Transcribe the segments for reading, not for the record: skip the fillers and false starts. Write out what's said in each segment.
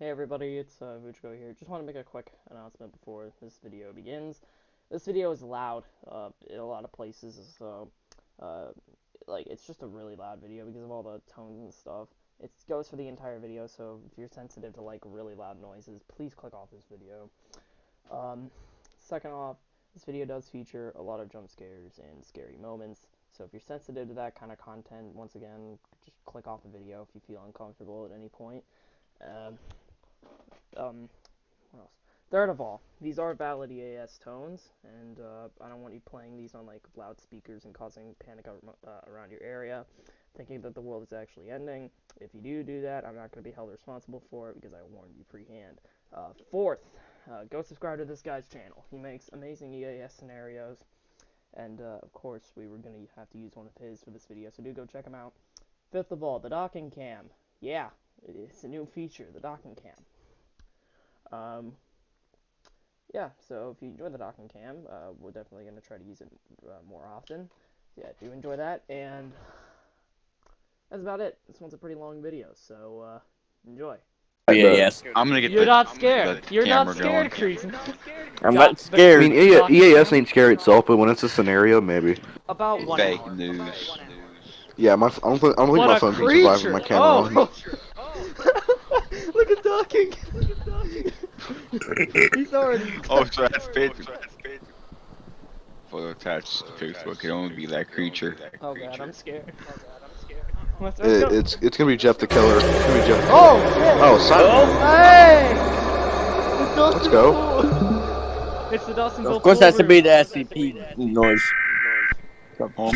Hey everybody, it's Vuchko here. Just want to make a quick announcement before this video begins. This video is loud in a lot of places, so like it's just a really loud video because of all the tones and stuff. It goes for the entire video, so if you're sensitive to like really loud noises, please click off this video. Second off, this video does feature a lot of jump scares and scary moments, so if you're sensitive to that kind of content, once again, just click off the video if you feel uncomfortable at any point. What else? Third of all, these are valid EAS tones, and I don't want you playing these on like loudspeakers and causing panic around your area, thinking that the world is actually ending. If you do that, I'm not going to be held responsible for it because I warned you freehand. Fourth, go subscribe to this guy's channel. He makes amazing EAS scenarios, and of course we were going to have to use one of his for this video, so do go check him out. Fifth of all, the docking cam. Yeah, it's a new feature, the docking cam. Yeah, so if you enjoy the docking cam, we're definitely going to try to use it more often. Yeah, do enjoy that, and that's about it. This one's a pretty long video, so enjoy. Yeah, yes. I'm gonna get You're not scared. You're not camera scared, going. Crease. I'm not scared. I mean, EAS ain't scary itself, but when it's a scenario, maybe. About 1 Fake hour. news. Yeah, I don't think What my a phone can survive creature! with my camera on. Look at docking. He's already. Oh, so that's Facebook. Photo attached to Facebook can only be that creature. Oh god, I'm scared. Let's go. It's gonna be Jeff the Killer. It's gonna be Jeff. Oh shit! Oh, Simon. Hey! Let's go. It's the Dustin Bill. Of course, that should be the SCP noise. Oh,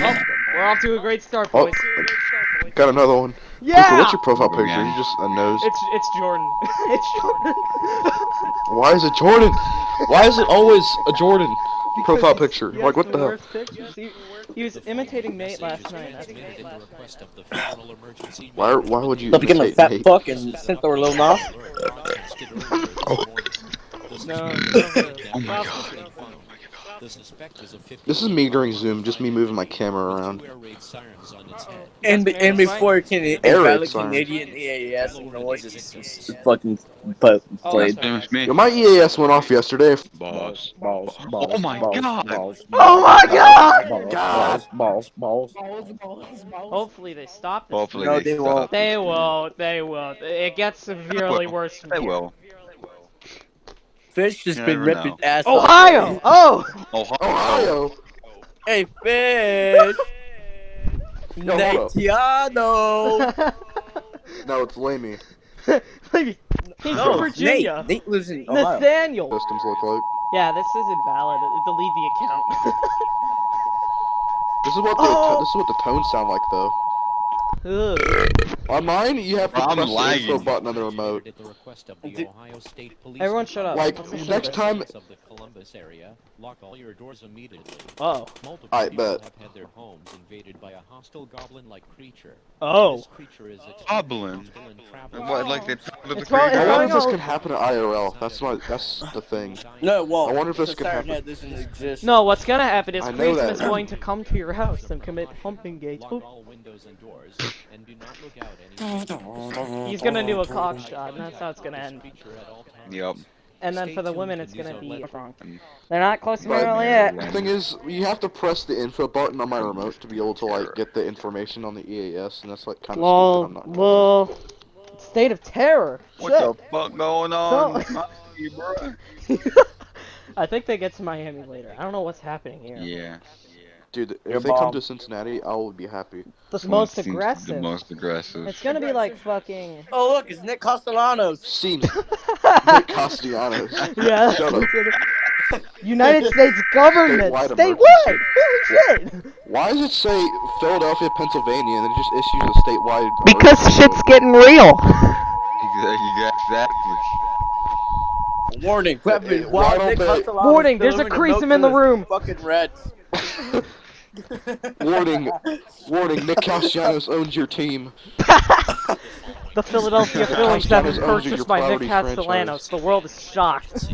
We're off to a great start, Oh, boys. got another one. Yeah! What's your profile picture? You just a nose. It's Jordan. It's Jordan. Why is it Jordan? Why is it always a Jordan profile picture? He Like has what the hell? worst pictures. He was imitating Nate last night. Why would you Stop becoming a imitate fat Nate? fuck and sent our little mouth. No. Oh my god. This is me during Zoom, just me moving my camera around. And before Eric invalid siren. Canadian EAS noise is fucking played. It's me. Yo, my EAS went off yesterday. Balls. Balls. Oh my god. Oh my Balls. Hopefully they stop this. Hopefully No, they they stop. won't. They won't. They won't. It gets severely worse from They here. will. Fish has You been never ripping know. ass off. Ohio! Oh! Ohio. Hey, Fish! Yo, hold up. Natiano! No, it's Lamey. He's from No, Virginia. Nate lives in Ohio. Nathaniel. Systems look like. Yeah, this is invalid. Delete the account. This is what the tones sound like though. Ugh. On mine, you have to I'm press the lagging. intro button on the remote. Everyone shut up. Like, Let's listen to next this. time. Lock all your doors immediately. Oh. Multiple I people bet. have had their homes invaded by a hostile goblin-like creature. Oh. This creature is Goblin? hostile and travels What, like they talk to the It's probably- I creature? wonder if this Oh. can happen at IRL. That's the thing. No, well, I wonder if this could Siren happen. Head doesn't exist. No, what's gonna happen is I know Creasman that. is going to come to your house and commit humping gates. Lock all windows and doors, and do not look out any. He's gonna do a cock shot, and that's how it's gonna end. Yep. And then for the women, it's gonna be Mm. wrong. They're not close to But Maryland yet. the thing is, you have to press the info button on my remote to be able to like get the information on the EAS, and that's like kind of Lol, stupid. I'm not. lol. State of terror. What Shit. the fuck going on? No. Bruh? I think they get to Miami later. I don't know what's happening here. Yeah. Dude, Your if they come mom. to Cincinnati, I will be happy. The This most one seems aggressive. The most aggressive. It's gonna be like fucking. Oh, look, it's Nick Castellanos. Seems Nick Castellanos. Yeah. Shut up. United States government. Statewide Statewide. Holy shit. Why does it say Philadelphia, Pennsylvania, and then it just issues a statewide? Because emergency shit's alert? getting real. Exactly. Warning, weapon. Why Why don't Nick they- Castellanos Warning, there's a delivering crease note in to the his room. Fucking Reds. Warning, Nick Castellanos owns your team. The Philadelphia Phillies have been Castellanos owns your purchased by Nick priority Castellanos. franchise. The world is shocked.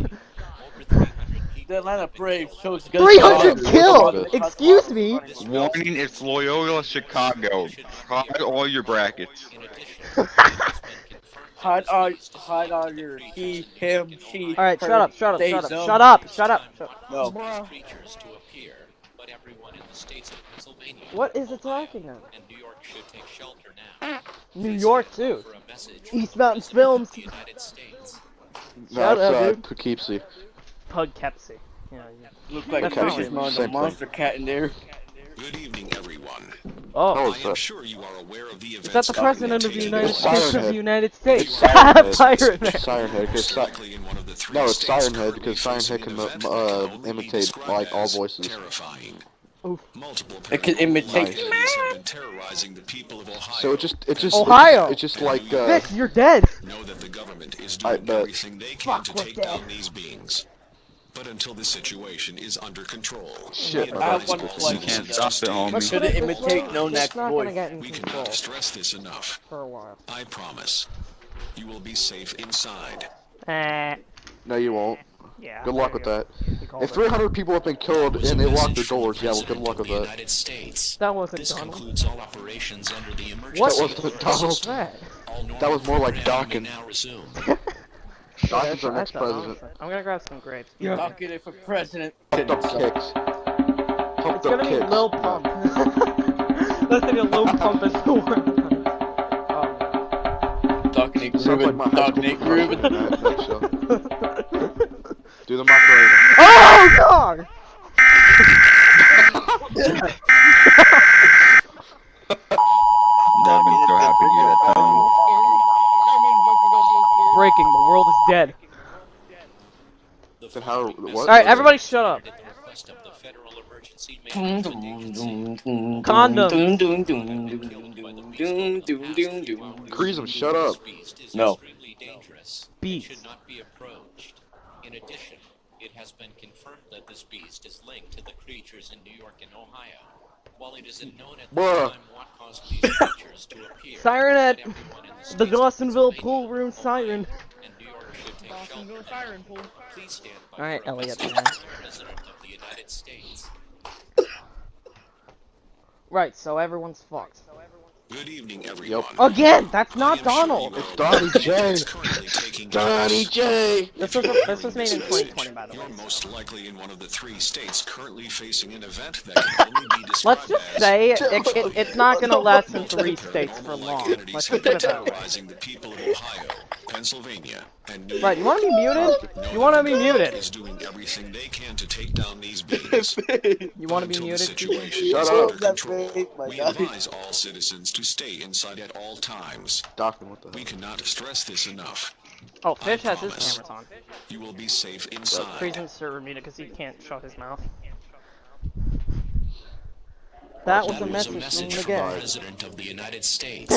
The Atlanta Braves chose 300 Nick killed! Castellanos. Excuse me? Warning, it's Loyola Chicago. Try all your brackets. hide on your he, him, she. All right, her, shut up, shut up, they, shut up, them. shut up, shut up. No. These creatures to appear, but everyone in the states of Pennsylvania, What is it Ohio, talking of? and New York should take shelter now. New Please York stand by too. for a message East from the Mountain President Films. of the United States. Shut up, dude. Poughkeepsie. Poughkeepsie. Yeah, Look like That's Christmas not man, the same thing. monster cat in there. Good evening, everyone. Oh, How I is am that? sure you are aware of the is events that the president of the taking United place. States of the Siren United States? It's Siren Head. Siren Head. Siren Head, because Most likely in one of the three no, it's states Siren Head because Siren currently Head can facing an event that can only be imitate described like all as voices. terrifying. Oof. Multiple It can paranormal imitate- activities have been terrorizing the people of Ohio. So it's Ohio. It's just like Vic, you're dead. Know that the government is I doing bet. everything they can Fuck, to we're take dead. down these beings. But until the situation is under control, Shit, we I advise want all to play citizens Can't stop to it, stay homie. Let's in put Should it this imitate way, no it's next not gonna voice? get in We control cannot stress this enough. for a while. I promise. You will be safe inside. No, you won't. Yeah. Good luck with that. You called If it. 300 people have been killed Was a and they locked their message from the doors, yeah, well, good President luck of with the that. United States. That wasn't This Donald. concludes all operations under the emergency. That wasn't alert Donald. system. That. All That was more like programming may Dawkins. now resume. Dawkins our That's next a president. nonsense. I'm gonna grab some grapes. Yeah. I'll get it for president. Pumped up kicks. Pumped It's up gonna be kicks. Lil Pump. That's gonna be a Lil Pump as the one. Oh. Dr. Nick Sounds like Rubin. my high Dr. school Nick professor Rubin. in that nutshell. Do the Macarena. Oh God! I've been so happy to hear that tone. Breaking, the world is dead. Then how? What? Alright, everybody shut up. Creasum, shut up. No. Beast. Should not be approached. In addition, it has been confirmed that this beast is linked to the creatures in New York and Ohio. While it isn't known at this Bruh. time what caused these creatures to appear, Siren at but everyone in the the states of Dawsonville Pennsylvania, pool room siren. and New York should take shelter now. Please stand by Alright, for a Elliot, message man. from the President of the United States. Right, so everyone's fucked. Good evening, everyone. Again! That's I not am sure Donald! you It's are Donnie aware of J. events currently taking Donnie place. J. This was made in 2020, by the way. You're most likely in one of the three states currently facing an event that can only be described Let's just as say it's not gonna last in 3 states for paranormal long. activities Let's have just put been it that way. terrorizing the people of Ohio, Pennsylvania, and New Right, you York. wanna be muted? Know You wanna that be the government muted? is doing everything they can to take down these beings. You wanna be Until the muted? situation Shut is up. under control, we advise all citizens to stay inside at all times. Docking, what the We hell? cannot stress this enough. Oh, Fish has his promise. cameras on. You will be safe inside. Freezing's server muted because he can't shut his mouth. That was a message from the the guy. President of the United States.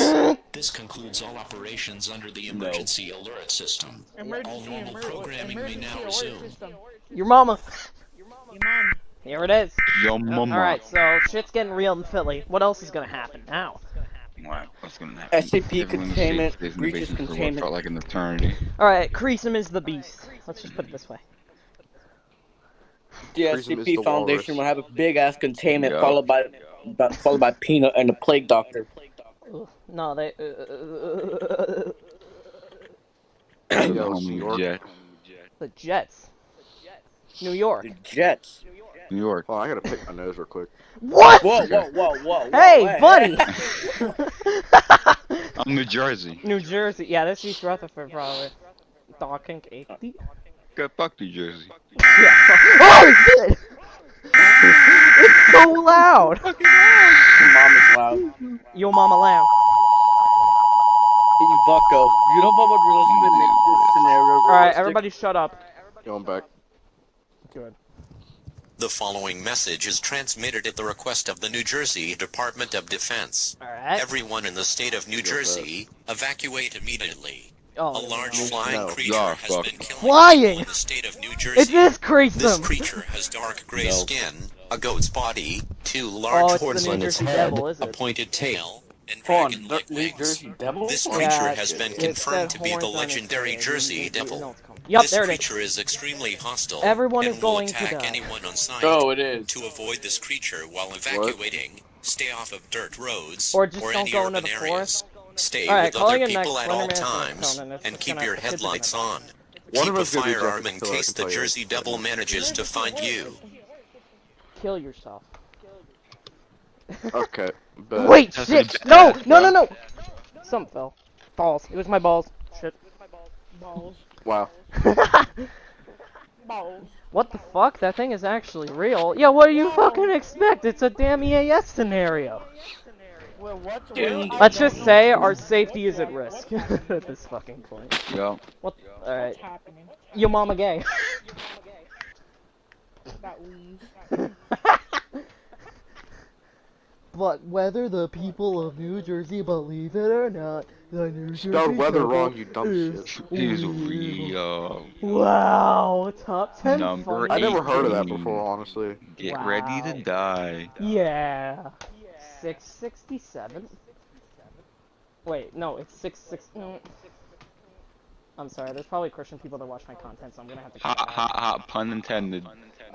This concludes all operations under the emergency alert system. All normal programming may now resume. Your mama. Here it is. Yo, mama. Alright, so shit's getting real in Philly. What else is gonna happen now? What? What's gonna happen? SCP Everyone in the containment, States is in the breaches basement for what containment. felt like an eternity. Alright, Creasum is the beast. Let's just put it this way. The Prism is the SCP Foundation walrus. will have a big ass containment Yeah. followed by Peanut and the Plague Doctor. Ugh, no, they. The Yo, homie New York. Jet. The Jets. New York. The Jets. New York. Oh, I gotta pick my nose real quick. What? Whoa. Hey, buddy! I'm New Jersey. New Jersey. Yeah, this is Rutherford, probably. Docking 80? Go fuck New Jersey. Yeah. Oh, shit! It's so loud! Your mom is loud. Yo, mama loud. Hey, you bucko. You don't know what realistic make this scenario Alright, realistic? everybody shut up. Going back. Good. The following message is transmitted at the request of the New Jersey Department of Defense. Alright. Everyone in the state of New Jersey, evacuate immediately. Oh, A large no. flying No. creature Yeah, has fuck. been killing Flying! people in the state of New Jersey. It is This Creasum! creature has dark gray No. skin, a goat's body, 2 Oh, large it's the horns New on its Jersey head, Devil, is a it? pointed tail, and Hold on, dragon-like New wings. Jersey Devil? This Yeah, creature has been it confirmed said to be the horns on its legendary head. Jersey You know Devil. it's coming. Yup, This there it is. creature is extremely hostile Everyone and is will going to attack die. anyone on sight. Oh, it is. To avoid this creature while evacuating, stay off of dirt roads Or just don't any go into urban the areas. forest. Stay Alright, with other calling it people next at all Slenderman times, Conan, it's and just keep gonna- your it's gonna headlights die. on. One Keep of a us gonna be firearm Jessica in Killer, I case can the tell you. Jersey Devil manages to find you. Kill yourself. Okay, but Wait, That's shit! pretty No! badass, No, bro. no, no! Something fell. Balls. It was my balls. Shit. Balls. wow. Balls. What the fuck? That thing is actually real. Yeah, what do you fucking expect? It's a damn EAS scenario. Well, what's Dude. Let's just say our safety is at risk at this fucking point. Yo. What? Alright. What's happening? Your mama gay. That leaves. But whether the people of New Jersey believe it or not, the New Jersey Spelled weather Devil wrong, you dumb is shit. Is real. real. Wow, top 10 Number I funny never heard of that 18. before, honestly. Get ready to Wow. die. Yeah. 667. Wait, no, it's 66. I'm sorry, there's probably Christian people that watch my content, so I'm gonna have to cut Hot, that out. hot, hot, pun intended.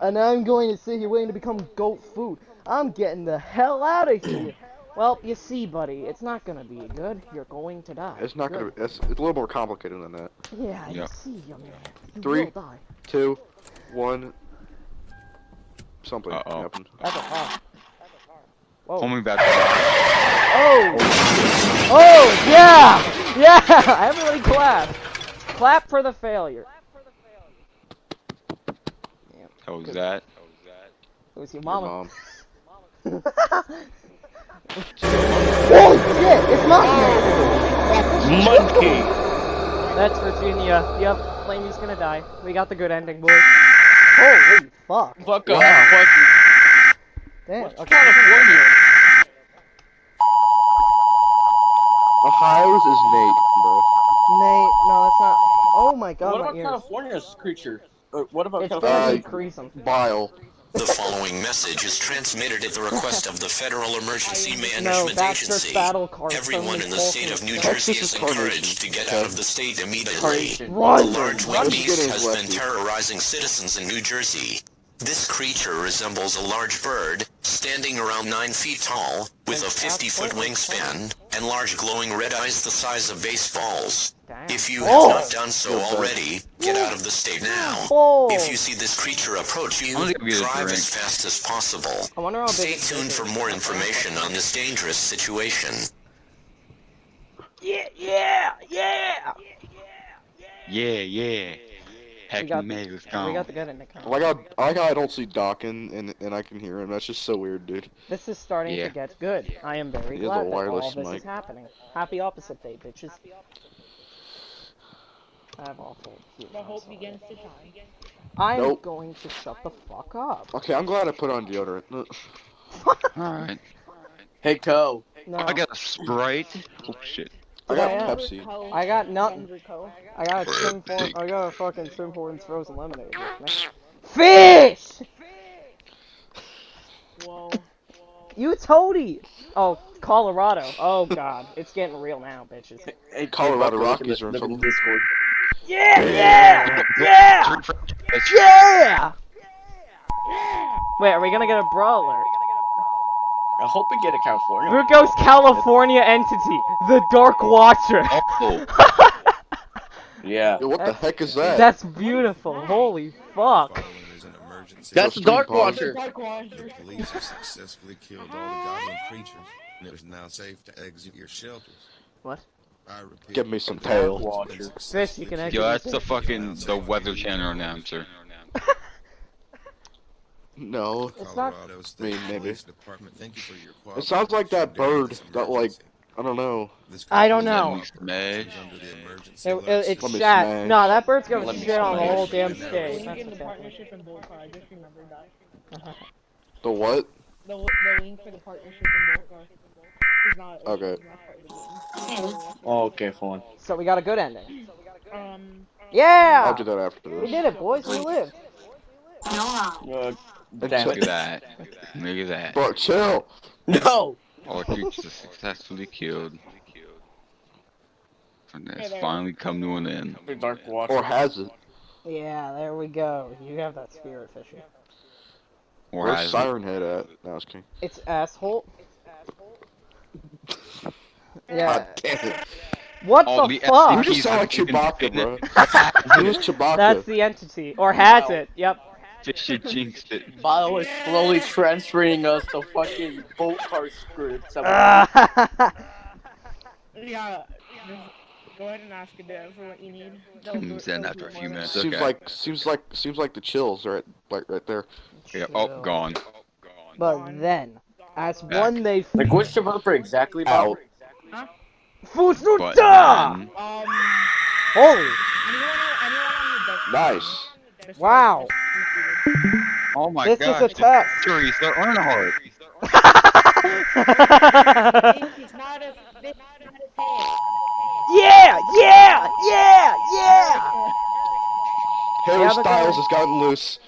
And I'm going to sit here waiting to become goat food. I'm getting the hell out of here. Well, you see, buddy, it's not gonna be good. You're going to die. It's not Good. gonna. It's a little more complicated than that. Yeah, you Yep. see, young man. You 3, will die. 2, 1. Something Uh-oh. happened. That's a car. Whoa. Homie about to die. Oh! Oh, yeah! Yeah! Everybody clap. Clap for the failure. How was that? It was your Your mama. mom. Oh shit! It's Monkey! Monkey. That's Virginia. Yep, Flamey's gonna die. We got the good ending, boys. Holy fuck. Fuck Wow. up. Fuck you. Damn. What's Okay. California? Ohio's is Nate, bro. Nate, no, that's not. Oh my god, What my about ears. California's creature? What about It's California? gonna decrease them. Bile. The following message is transmitted at the request of the Federal Emergency No, Management that's just Agency. battle cards. Everyone in the state of New Texas Jersey is is carnation, encouraged to get okay? out of the state immediately. The Run! large Run. winged beast Getting has been lefty. terrorizing citizens in New Jersey. This creature resembles a large bird, standing around 9 feet tall, with a 50-foot wingspan, and large glowing red eyes the size of baseballs. Damn. If you have Oh! not done so already, get out of the state now. Oh! If you see this creature approach you, I'm gonna give you a drive drink. as fast as possible. I wonder how big Stay this tuned is. for more information on this dangerous situation. Yeah, yeah, yeah! Yeah. Heck, got- May was We gone. got the good ending. I like how I don't see Doc and I can hear him. That's just so weird, dude. This is starting Yeah. to get good. I am very He has a glad that all wireless this is mic. happening. Happy opposite day, bitches. I have awful. The hope begins to shine. I'm Nope. going to shut the fuck up. Okay, I'm glad I put on deodorant. Alright. Hey, Co. No, I got a Sprite. Oh shit. I got I am. Pepsi. I got nothing. Rico. I got a Tim Hortons. I got a fucking Tim Hortons frozen lemonade with me. Fish! Whoa. You toady! Oh, Colorado. Oh god, it's getting real now, bitches. Hey, Colorado Bucko, look in Rockies are in look in trouble. Discord. Yeah, yeah, yeah, yeah. Wait, are we gonna get a brawler? I hope we get a California. Here goes California entity, the Dark Watcher. Oh. Yeah. Yo, what the heck is that? That's beautiful. Holy fuck. That's Yo, Dark Street Boss. Watcher. Dark Watcher. The police have successfully killed all the goblin creatures, and it is now safe to exit your shelters. What? I repeat, Give me some the tail. goblins have been Fish, you can successfully exit. Yo, that's the killed. fucking the Weather Channel announcer. No. It's not- Colorado I State mean, maybe. Police Department, thank you for your It sounds like that cooperation during bird this that, like, emergency. I don't know. This I don't concludes know. our Smash. operations under the emergency It, alert it's system. Let me chat. smash. No, that bird's gonna Let me shit on the smash. whole damn Link stage. The link That's in the okay. partnership in Bolt Car, just remember that. The what? The link for the partnership in Bolt Car is not. Okay. Is not part of the game. Oh, okay, fine. So we got a good ending. Um. Yeah! I'll do that after We this. did it, boys. We lived. Damn Look it. at that. Look at that. Bro, chill. No! All creatures are successfully killed. And Hey it's there. finally come to an end. The Dark Watcher. Or has it? Yeah, there we go. You have that spirit, Fishy. Or Where's has it? Siren Head at? No, I was kidding. It's asshole. Yeah. damn it. What All the the fuck? You just sound like SCPs Chewbacca, bro. You was Chewbacca. That's the entity. Or has it. Yep. Shit jinxed it. Bio is slowly transferring us to fucking boat car scripts. Yeah, just go ahead and ask a dev for what you need. They'll do, Zen they'll after do a more few than minutes. that. Seems like the chills are right there. Yeah, oh, gone. But Gone. then, as Back. one they Like, what's developer exactly about? Out. Huh? But Fusuta! then, Holy! Anyone on the dev. Nice. Besides Wow. oh my This gosh, is a test. Teresa Earnhardt. It's not a test. Yeah! Yeah! Yeah! Yeah! Harry Yeah, but Styles has gotten loose.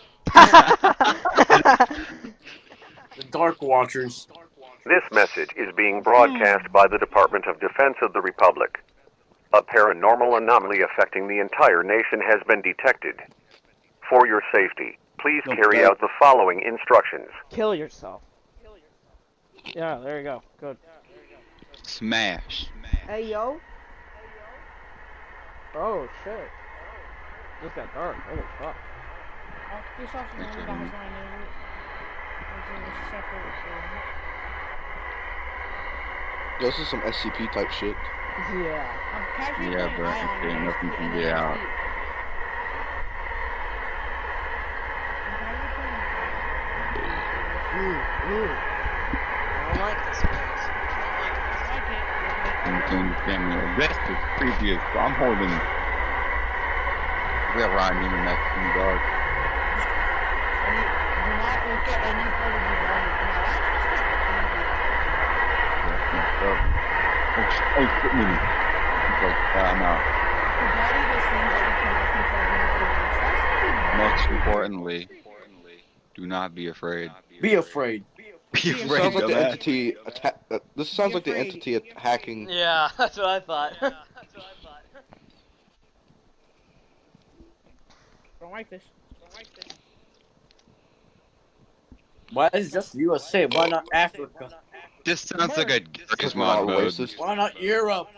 The Dark Watchers. This message is being broadcast by the Department of Defense of the Republic. A paranormal anomaly affecting the entire nation has been detected. For your safety, please carry out the following instructions. Kill yourself. Yeah, there you go. Good. Smash. Hey, yo. Oh, shit. This got dark. Holy fuck. This off the one that has my name. It's in a separate room. This is some SCP type shit. Yeah. I'm casually Yeah, playing but Ion okay, and nothing SCP can and get then out. SCP. I'm casually playing I don't like this place. I like it. Anything family. That's the creepiest. I'm holding. We got Ryan in the next in the dark. And you do not look at any part of your body. Now that's just kind of creepy. That's messed up. Oh, shit, me. It's like, I'm out. Your body does things that you cannot control in your physics. That's something Most importantly, do not be afraid. Be afraid. Be This afraid, sounds like the dumbass. entity this sounds like the entity hacking. Yeah, that's what I thought. Don't like this. Why is it just USA? Why not Africa? This sounds like a Because Gizmod we're not mode. racist. Why not Europe?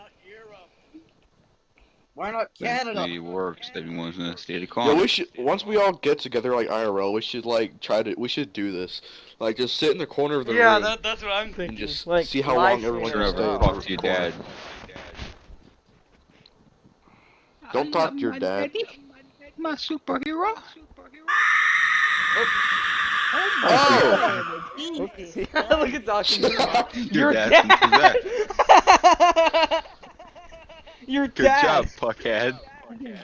Why not Canada? Basically works. Everyone's in a state of Yeah, calm. we should once we all get together like IRL, we should like we should do this. Like just sit in the corner of the room that's what I'm thinking. and just like, see how live long everyone stream can it. stay. Talk to your dad. Don't talk to your dad. My superhero. Oh! Oopsie. Look at Dr. Your dad. Your Good dad. job, puckhead.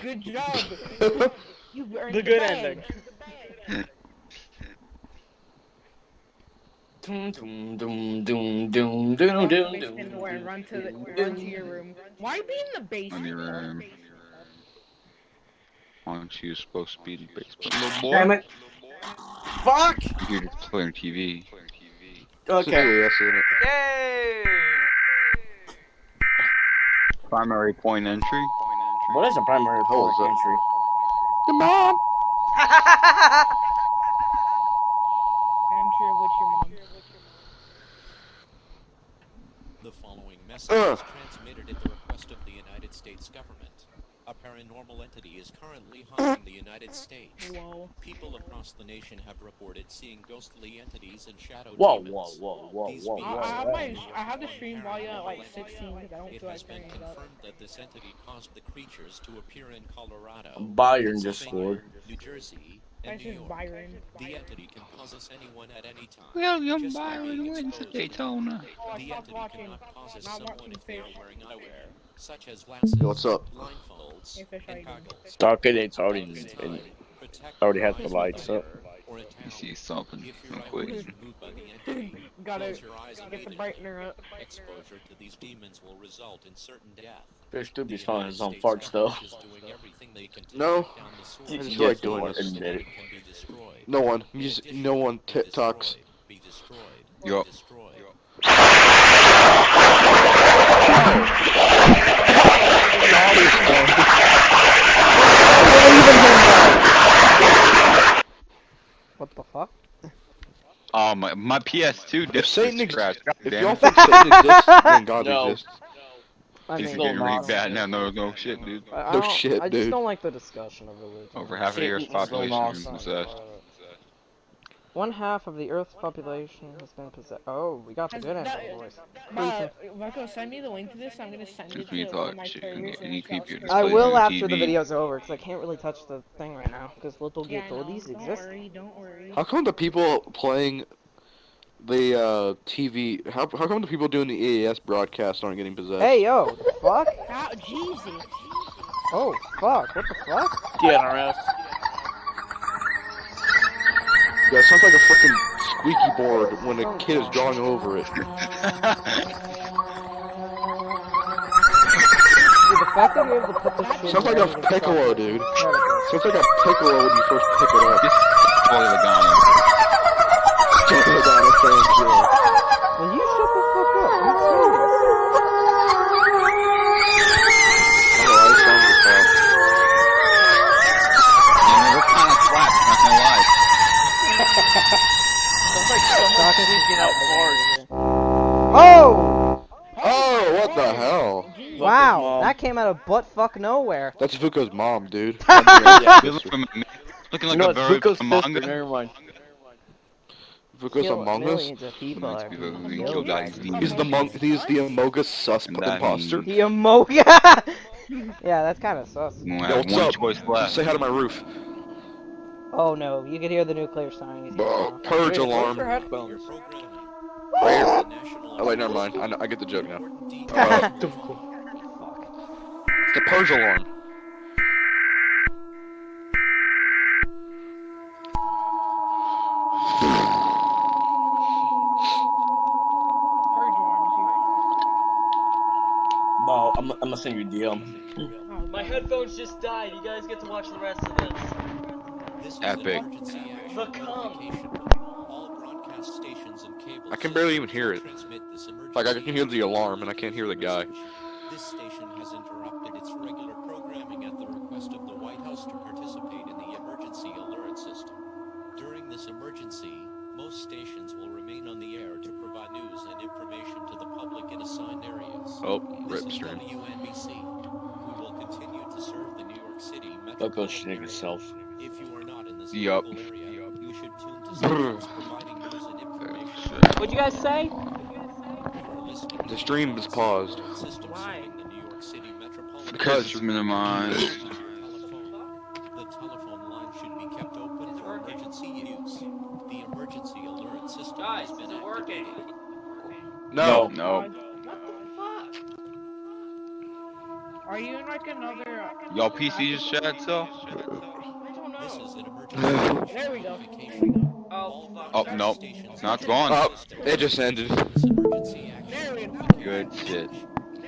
Good job. You earned The good badge. ending. Doom, doom, doom, doom, doom, Go doom, to the doom, basement door and run to your room. Why be in the On basement? your room. Aren't you supposed to be the basement, little boy? Damn it. Fuck! You're just playing TV. Okay. Yes, isn't it? Yay! Primary point entry. What is a primary How point is it? entry? Your mom. Enter with your mom. The following message is transmitted at the request of the United States government. A paranormal entity is currently haunting the United States. Whoa. People across the nation have reported seeing ghostly entities and shadow Whoa, demons. whoa, whoa, whoa, These whoa, beings whoa, I have whoa. my I have the stream volume at like 16 because I don't It feel has like been turning it up. confirmed that this entity caused the creatures to appear in Colorado, Byron just Pennsylvania, scored. New Jersey, and That's New just York. Byron. The entity can possess anyone at any time. William just by Byron being wins at exposed. Daytona. Oh, I The stopped entity watching. cannot possess Not someone watching if they are fish. wearing eyewear, such as glasses, Yo, what's up? blindfolds, Hey, fish, how you and doing? goggles. Dark it's already Anytime, protect already your has the eyes lights with a up. mirror or a You towel. see something If your real eye quick. is removed by the entity, Gotta close your eyes get the immediately. brightener up. Exposure to these demons will result in certain death. Fish do be The smelling United his own States farts though. government is doing everything they can to No. track down the source I just Yes, feel like doing Lord, this. admit it. can be destroyed. No one. In Just addition, no one be TikToks. Be destroyed. Yup. Be destroyed. What the fuck? Oh my PS2 If disc Satan is scratched. if Damn y'all it. think Satan exists, then God No. exists. I Things mean, are getting really not. bad now. No shit, dude. I No don't- shit, I just dude. don't like the discussion of religion. Over half of the Shit Earth's eating so population has nice. been possessed. 1/2 of the Earth's population has been possessed. Oh, we got the good end of the voice. Marco, send me the link to this. I'm gonna send Since it we to one thought of my shit can servers get in any which I'll creepier stream I displayed will on after the TV. video's over, because I can't really touch the thing right now, because little Yeah, I know. Gatorades Don't exist. worry, don't worry. How come the people playing the TV? How come the people doing the EAS broadcast aren't getting possessed? Hey, yo, the fuck? How, Jesus. Oh, fuck, what the fuck? DNRS. Yeah, it sounds like a freaking squeaky board when a kid is drawing over it. Dude, the fact that we have to put this shit Sounds like in a editing piccolo, software dude. is incredible. Sounds like a piccolo when you first pick it up. Totally Logano. Totally got it, thank you. Will you shut the fuck up? I'm serious. Oh, I sound the top. And we're kind of flat, not gonna lie. Sounds like someone sneaking out cars. Oh! Oh, what the hell? Wow, mom. that came out of butt-fuck nowhere. That's Vuko's mom, dude. You're looking like No, a it's bird Vuko's from sister. manga. Never mind. Vuko's Kill Among Us? millions of people Nice are people being being killed killed by by these these demons. He's the Among Us sus And that imposter. means- The Amoga. Yeah, that's kind of sus. We Yo, have what's one up? choice left. Say hi to my roof. Oh no, you can hear the nuclear siren. He's here now. Purge Wait, alarm. where's your headphones? Right here. Oh wait, never mind. I get the joke now. Fuck. It's the purge alarm. Purge alarms. Wow, I'm gonna send you a DM. My headphones just died. You guys get to watch the rest of this. This is Epic. an emergency action The cum. notification. All broadcast stations and cable I can barely even systems hear will it. transmit this Like, I emergency can hear the action alarm, and I can't hear the guy. This station has interrupted its regular programming at the request of the White House to participate in the emergency alert system. During this emergency, most stations will remain on the air to provide news and information to the public in assigned areas. Oh, This rip is stream. WNBC. We will continue to serve the New York City Don't go metropolitan shitting area. yourself. If you are not in this Yup. local area, you should tune to stations providing news and information. What'd you guys say? You are listening to The stream is paused. alert system Why? serving the New York City metropolitan Because area. it's minimized. The telephone line should be kept open for emergency use. The emergency alert system has been activated. No. No. Are you in like another? Y'all PC just chat, so? This is an emergency There we go. notification. Oh, no. Now it's gone. Oh, it just ended. This emergency action There we go. Good shit.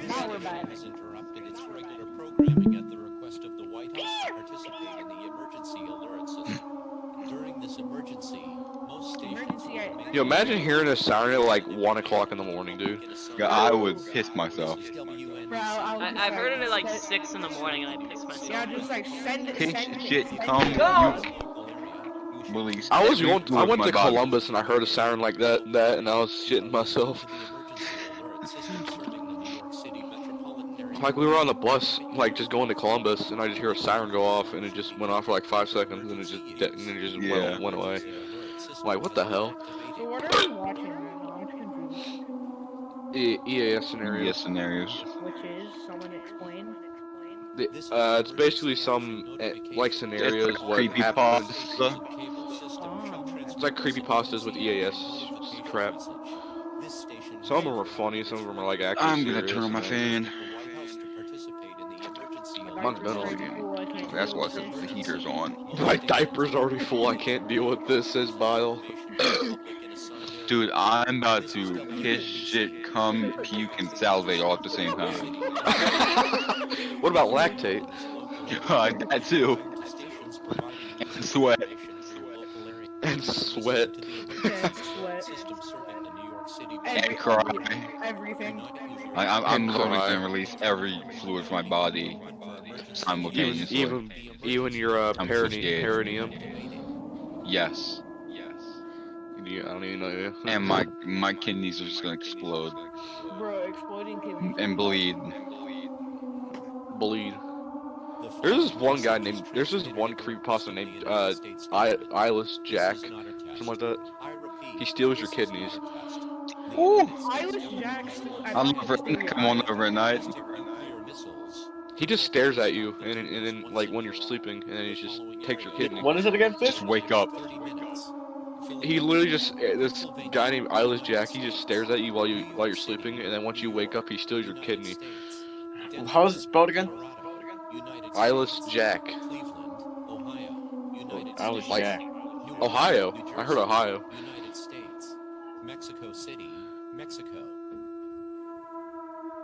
Now we're back. has interrupted its regular programming at the request of the White House to participate in the emergency alert system. During this emergency, most stations Emergency, will remain Yo, imagine hearing a siren at like 1 o'clock in the morning, dude. Yeah, I would piss myself. Bro, I've heard it at like 6 in the morning and I pissed myself. Yeah, just like send it. Piss Send shit it. come Go! you release. I every went fluid in to my body. Columbus and I heard a siren like that, and I was shitting myself. Like we were on the bus, like just going to Columbus, and I just hear a siren go off, and it just went off for like 5 seconds, and it just Yeah. went away. I'm like, what the hell? So what are you watching right now? I'm confused. EAS scenario. Yes, scenarios. Which is someone explain? It's basically some like scenarios It's like what creepy happens. pasta. It's like creepypastas with EAS crap. Some of them are funny, some of them are like actually I'm gonna serious, turn on my and fan. Mine's been on. That's why the heater's on. My diaper's already full, I can't deal with this, says Bile. Dude, I'm about to piss, shit, cum, puke, and salivate all at the same time. What about lactate? That too. And sweat. And sweat. Yeah, sweat. And cry. Everything. I'm And literally cry. gonna release every fluid from my body simultaneously. Even your I'm so scared. perineum. Yes. I don't even know you. And my kidneys are just gonna explode Bro, exploding kidneys. and bleed. bleed. The There's this following one guy message is named. There's this one transmitted at the request creepypasta of the named United States government. Eyeless This Jack, is not a test. something like that. I repeat, He steals your this is kidneys. not a test. The Ooh. United States Eyeless government Jack's has launched I I'm thought over he was it. gonna be Come on over at night. ballistic nuclear missiles. He just The focus stares at is you, on and containment then once like and when you're for all. sleeping, and then he The just following takes your area kidney. What is it again, Fish? Just wake up. 30 minutes. He literally just this Pennsylvania, guy named Eyeless Jack. He United just States. stares at you while New you're York sleeping, City, and then once you New wake York, up, he steals your United kidney. States. How is it Denver, spelled again? Colorado, United Eyeless States. Jack. Cleveland, Ohio, United Eyeless States. Like Jack. Newark, Ohio. New I heard Jersey, Ohio. United States. Mexico City, Mexico.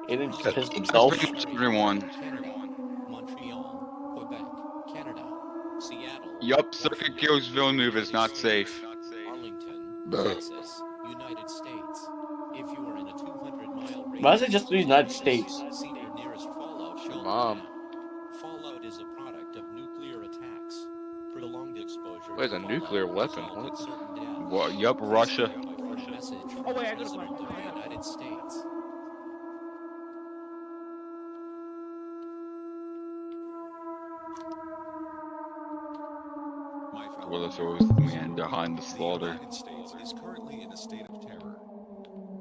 He didn't Toronto, piss That's himself. pretty much everyone. Canada. Montreal, Quebec, Canada. Seattle, Yup, Circuit Washington, Gills Villeneuve is United not States. safe. Arlington, Bruh. Texas, United States. If you are in a 200-mile radius, Why is it just the United of States? Texas, see your nearest fallout shelter Mom. now. Fallout is a product of nuclear attacks. Prolonged exposure Wait, to it's a nuclear fallout weapon. result in What? certain death. What? Yup, Please Russia. start by phone message from Oh wait, the I gotta President find of it. the United States. Well, that's always the man behind the The slaughter. United States is currently in a state of terror.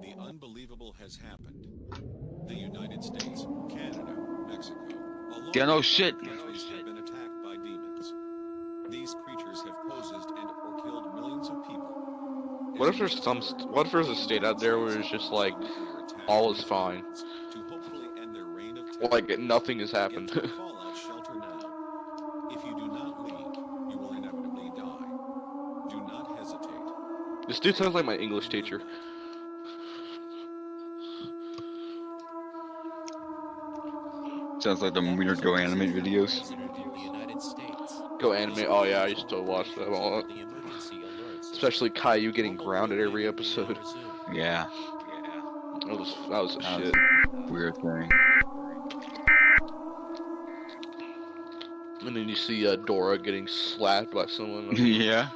The unbelievable has happened. The United States, Canada, Mexico, along Yeah, no with shit. other countries have been attacked by demons. These creatures have possessed and or killed millions of people. What if there's what if there's a state out there where it's just like all is fine, to hopefully end their reign of terror. like nothing has Get happened? to the fallout shelter now. If you do not leave, you will inevitably die. Do not hesitate. This dude sounds like my English teacher. Sounds like the weird Go Animate videos. President of the United States. Go anime. Oh yeah, I used to watch that a lot. The emergency alert system. Especially Caillou getting grounded every episode. Yeah, That was a that was shit. a weird thing. And then you see Dora getting slapped by someone. Yeah.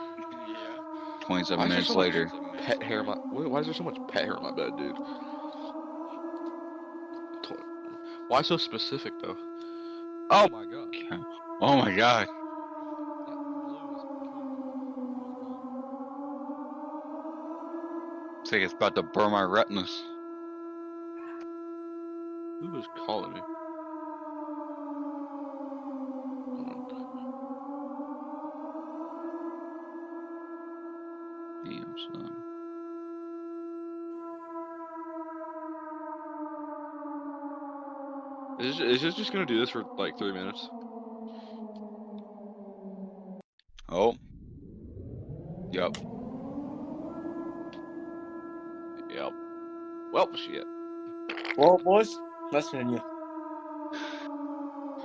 27 Why is there minutes so much later. pet hair in my. Why is there so much pet hair in my bed, dude? Why so specific though? Oh my god. Oh my god. It's like it's about to burn my retinas. Who was calling me? Damn, son. Is this just gonna do this for like 3 minutes? Oh. Yup. Yep. Well, shit. Well, boys, let's continue.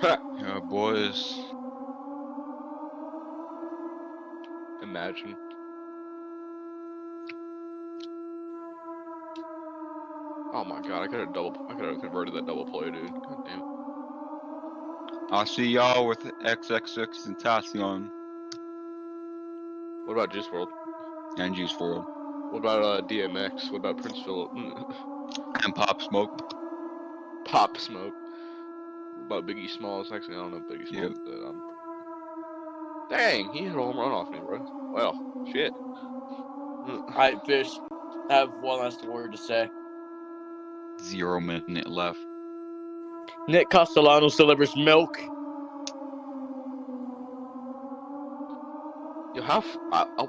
Yeah, boys. Imagine. Oh my god, I could have converted that double play, dude. God damn. I'll see y'all with XXX and Tentacion What about Juice WRLD? and Juice WRLD What about DMX? What about Prince Philip? and Pop Smoke. Pop Smoke. What about Biggie Smalls? Actually, I don't know Biggie Yep. Smalls. Dang, he hit a home run off me, bro. Well, shit. Alright, Fish, I have one last word to say. 0 minute left. Nick Castellanos delivers milk. Yo,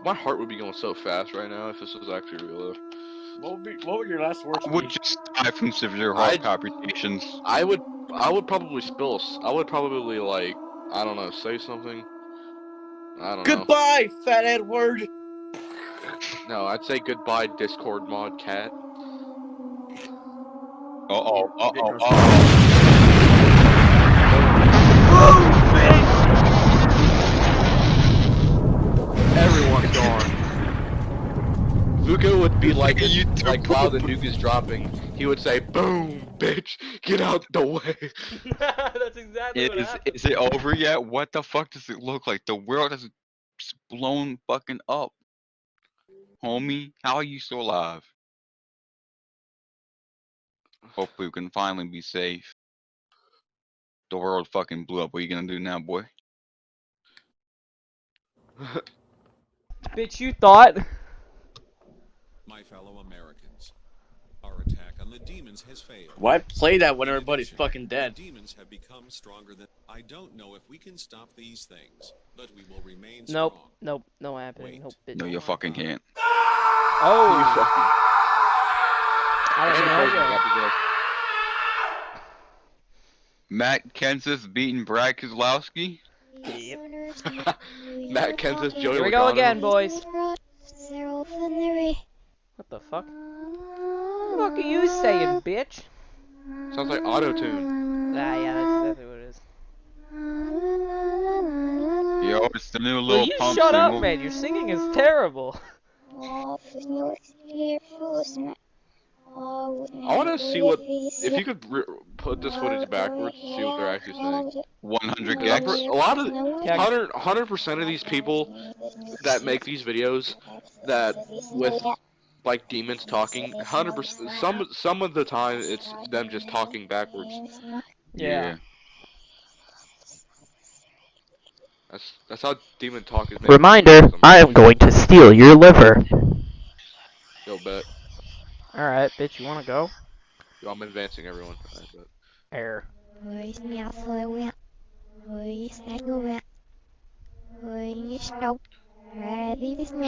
my heart would be going so fast right now if this was actually real. What would your last words I be? would just die from severe heart palpitations. I would probably I would probably like, I don't know, say something. I don't know. Goodbye, fat Edward. No, I'd say goodbye, Discord mod cat. Uh-oh, uh-oh, Okay, uh-oh. Everyone's gone. Vuko would be like while the nuke is dropping, he would say, "Boom, bitch, get out the way." That's exactly what happened. Is it over yet? What the fuck does it look like? The world has blown fucking up. Homie, how are you still alive? Hopefully we can finally be safe. The world fucking blew up. What are you gonna do now, boy? Bitch, you thought? My fellow Americans, our attack on the demons has failed. Why play that when In everybody's addition, fucking dead? The demons have become stronger than. I don't know if we can stop these things, but we will remain Nope. strong. Nope. No happening. Wait. Nope. Bitch. No, you fucking can't. Oh. You fucking. I don't know. Matt Kenseth beating Brad Keselowski? Yep. Matt Kenseth, Joey Here we go Logano. again, boys. What the fuck? What the fuck are you saying, bitch? Sounds like auto-tune. Ah, yeah, that's exactly what it is. Yo, it's the new Well, Lil you Pump shut up, single. man. Your singing is terrible. I want to see what if you could put this footage backwards to see what they're actually saying. 100 'Cause gex. a lot of 100% of these people that make these videos that with like demons talking, 100%. Some of the time it's them just talking backwards. Yeah. That's how demon talk is made. Reminder, I am going to steal your liver. Yo, bet. Alright, bitch, you wanna go? Yo, I'm advancing everyone. I bet. Air.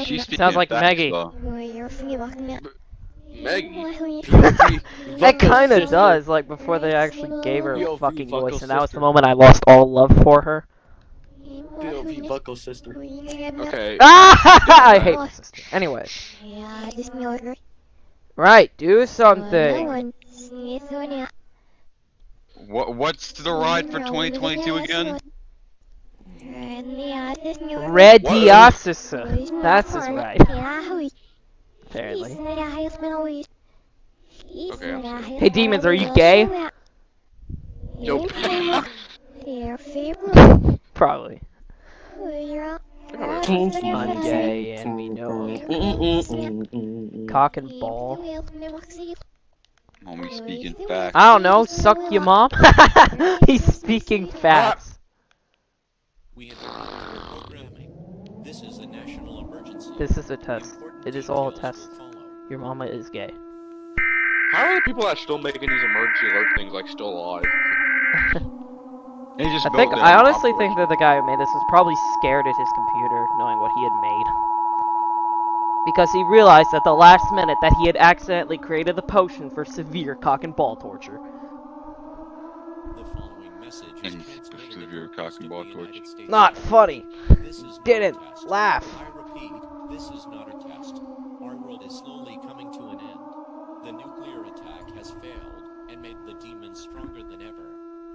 She's speaking Sounds like facts, Maggie. though. Maggie. It kinda does, like before they actually gave her a fucking voice, and that was the moment I lost all love for her. POV Bucko sister. Okay. I hate my sister. Anyway. Right, do something. What's the ride for 2022 again? Rediosisa. That's his right. Apparently. Okay, I'm sorry. Hey demons, are you gay? Yo. Probably. I'm gay and we know it. Cock and ball. Homie speaking facts. I don't know, suck your mom? He's speaking facts. We interrupt your programming. This is a national emergency. This is a test. Important It is all a details test. will follow. Your mama is gay. How are the people that still making these emergency alert things like still alive? I honestly think that the guy who made this was probably scared at his computer, knowing what he had made. Because he realized at the last minute that he had accidentally created the potion for severe cock and ball torture. The following message is transmitted severe cock and ball torture. Not funny. This is Didn't not a test. laugh. I repeat, this is not a test. Our world is slowly coming to an end. The nuclear attack has failed and made the demons stronger than ever.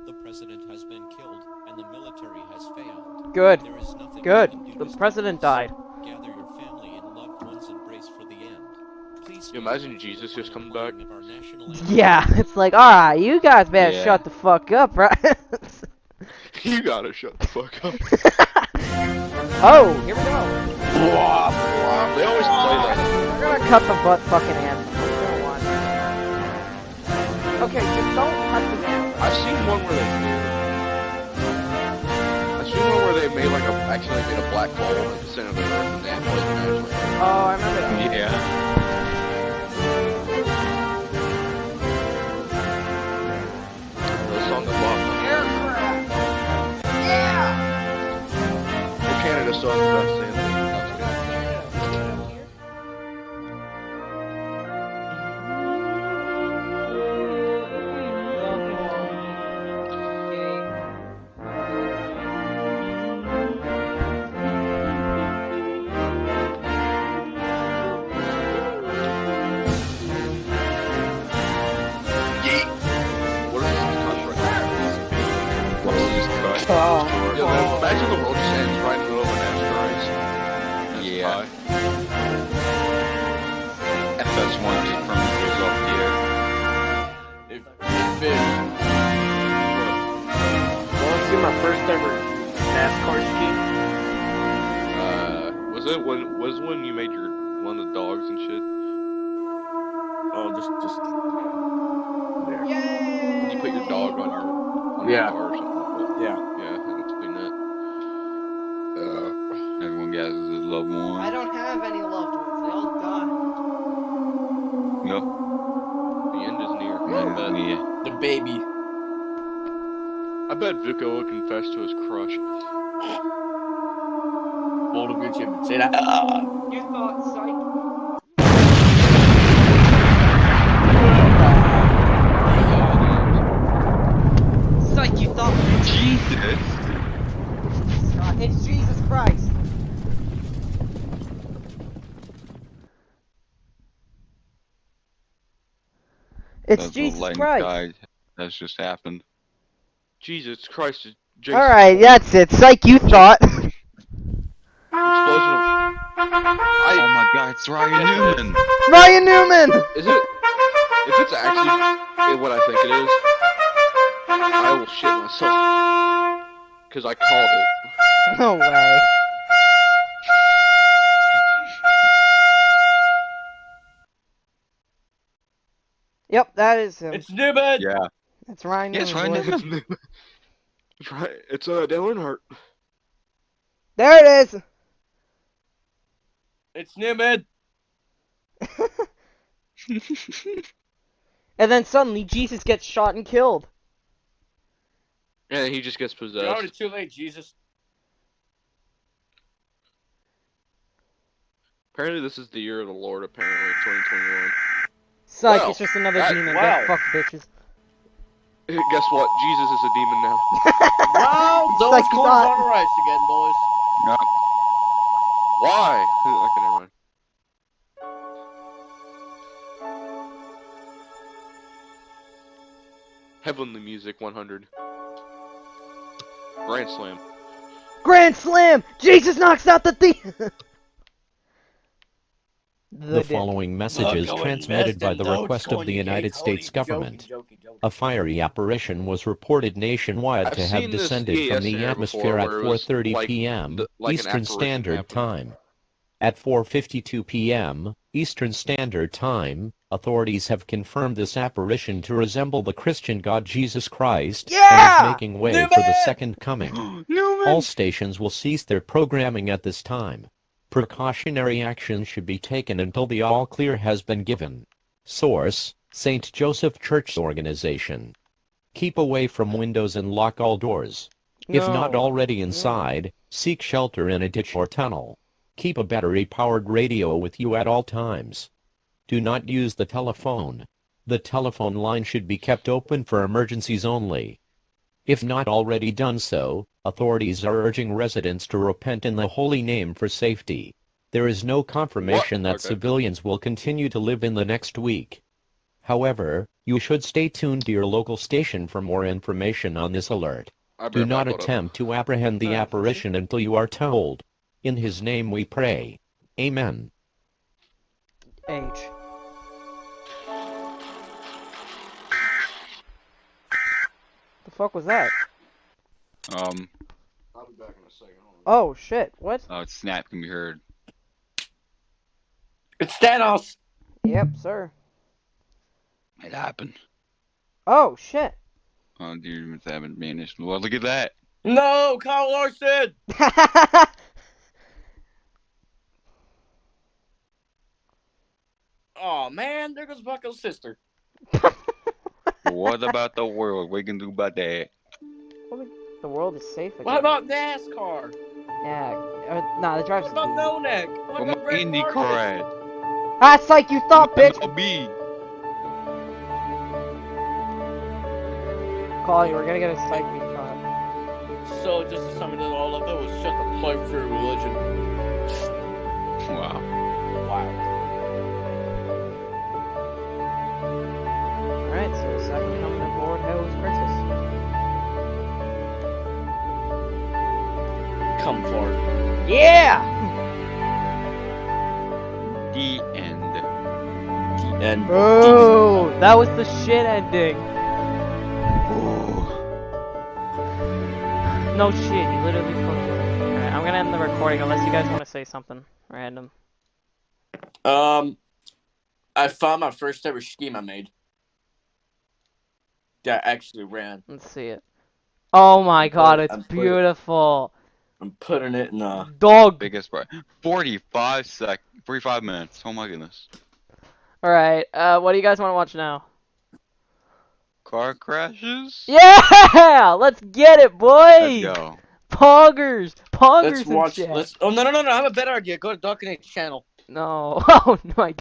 The president has been killed and the military has failed. Good. There is nothing Good. we can do The to stop president this. died. Gather your family and loved ones and brace for the end. Please You imagine Jesus just coming back? Yeah, it's like, alright, you guys better shut the fuck up, right? You gotta shut the fuck up. Oh, here we go. They always play that. We're gonna cut the butt fucking anthem. You don't want it. Okay, just don't cut the anthem. I've seen one where they made like actually made a black hole in the center of the earth and they played the national anthem. Oh, I remember that. Yeah. The song that Bob. Yeah! The Canada song, the best anthem. Imagine the world just ends right in the middle of an asteroid. Yeah. FS1 just permanently goes off the air. If want to see my first ever NASCAR ski? Was it when you made your one of the dogs and shit? Oh, just there. When you put your dog on your car or something. guess, is his loved one. I don't have any loved ones. They all died. Yep. The end is near. Yeah. The baby. I bet Vico will confess to his crush. Bold of good Jim. Say that. You thought, psych. Psych, you thought. Jesus! It's Jesus Christ. It's That's Jesus a lightning Christ. tide that's just happened. Jesus Christ. Jason. Alright, that's it. Psych, you thought. Explosion of... Oh my god, it's Ryan Newman! Ryan Newman! Is it? If it's actually what I think it is, I will shit myself. Because I called it. No way. Yep, that is him. It's Newman! Yeah. That's Ryan Newman. Yes, Ryan boys. Newman. That's right. It's Dale Earnhardt. There it is. It's Newman! And then suddenly Jesus gets shot and killed. And he just gets You're possessed. already too late, Jesus. Apparently this is the year of the Lord, apparently, 2021. Psych, Wow. it's just another That- demon. wow. Get fucked, bitches. Guess what? Jesus is a demon now. Wow, those like you corns thought. on the rice again, boys. Yep. Why? Okay, never mind. Heavenly Music 100. Grand Slam. Grand Slam! Jesus knocks out the thief! The following message is transmitted by the request of the United States government. A fiery apparition was reported nationwide I've to have seen this descended EAS from the scenario atmosphere before at where it was 4:30 like p.m. like an Eastern apparition Standard happened. Time. At 4:52 p.m. Eastern Standard Time, authorities have confirmed this apparition to resemble the Christian God Jesus Christ and is making way for the second coming. All stations will cease their programming at this time. Precautionary action should be taken until the all-clear has been given. Source: St. Joseph Church Organization. Keep away from windows and lock all doors. If not No. already inside, seek shelter in a ditch or tunnel. Keep a battery-powered radio with you at all times. Do not use the telephone. The telephone line should be kept open for emergencies only. If not already done so, authorities are urging residents to repent in the holy name for safety. There is no confirmation that civilians will continue to live in the next week. However, you should stay tuned to your local station for more information on this alert. Do not attempt to apprehend the apparition until you are told. In his name we pray. Amen. H. The fuck was that? I'll be back in a second. Oh shit, what? Oh, it's snap can be heard. It's Thanos! Yep, sir. It happened. Oh shit. Oh, demons haven't vanished. Well, look at that. No, Kyle Larson! Oh man, there goes Bucko's sister. What about the world? What can do about that? The world is safe again. What about NASCAR? Yeah, nah, the driver's What about No Neck? What Come about on, Brett Indy Marcus? Crad. That's like you thought, bitch! MLB. Calling, we're gonna get a psych me caught. So just to sum it all up, it was just a play for religion. Wow. Wow. Alright, so the second coming of Lord Hell's Christmas. Come for it. Yeah! The end. The end. Oh, that was the shit ending. No shit, you literally fucked it. Alright, I'm gonna end the recording unless you guys want to say something random. I found my first ever scheme I made. That actually ran. Let's see it. Oh my god, it's I'm put it- beautiful. I'm putting it in Dog. Biggest part. 45 minutes. Oh my goodness. All right. What do you guys want to watch now? Car crashes? Yeah! Let's get it, Let's boys! go. Poggers! Let's Poggers and watch. shit! Let's. Oh no! I have a better idea. Go to Dark Knight channel. No. Oh my